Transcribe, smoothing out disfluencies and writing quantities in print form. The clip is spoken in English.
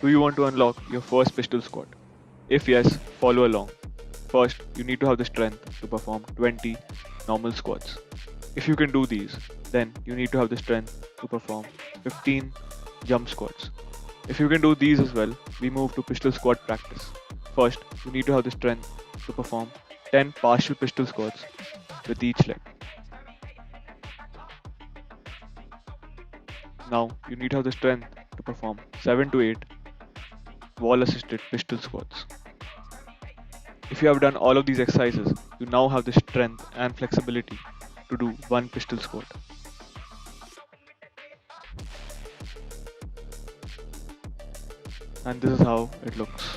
Do you want to unlock your first pistol squat? If yes, follow along. First, you need to have the strength to perform 20 normal squats. If you can do these, then you need to have the strength to perform 15 jump squats. If you can do these as well, we move to pistol squat practice. First, you need to have the strength to perform 10 partial pistol squats with each leg. Now, you need to have the strength to perform 7 to 8 wall assisted pistol squats. If you have done all of these exercises, you now have the strength and flexibility to do one pistol squat. And this is how it looks.